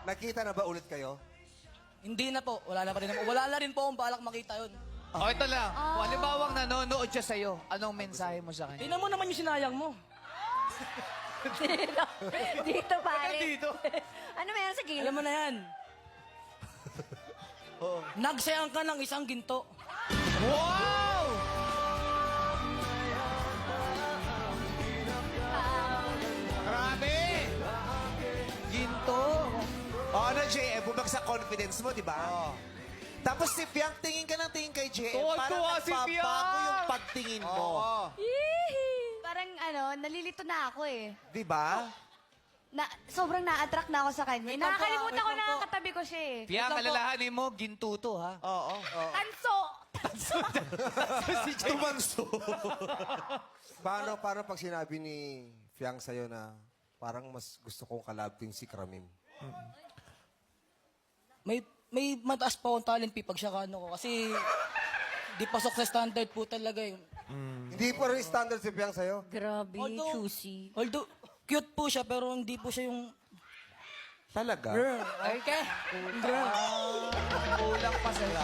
Nakita na ba ulit kayo? Hindi na po. Wala na pa rin. Wala na rin po akong balak makita yun. O, ito lang. Kung halimbawang nanonood siya sa'yo, anong mensahe mo sa kanya? Tingnan mo naman yung sinayang mo. Dito, pare. Dito. Ano meron sa gilid? Alam mo na yan. Nagsayang ka ng isang ginto. Wow! Grabe! Ginto. O ano, JM, bumagsak confidence mo, di ba? Tapos si Piang, tingin ka ng tingin kay JM. Tuwa-tuwa Parang si Piang! nagbabago yung pagtingin mo. Parang nalilito na ako eh. Di ba? Sobrang na-attract na ako sa kanya. Nakakalimutan ko na katabi ko siya eh. Piyang, alalahanin mo, ginto to, ha? Oo. Tanso! Tumanso. Paano pag sinabi ni Fiang sa'yo na parang mas gusto kong kalabing si Kramim? May mataas pa akong talent pag siya kano ko. Kasi di pasok sa standard po talaga yun. Hindi pa rin standard si Fiang sa'yo? Grabe, Although- choosy. Although, cute po siya pero hindi po siya yung... Talaga? Okay? Kulang pa sa'yo.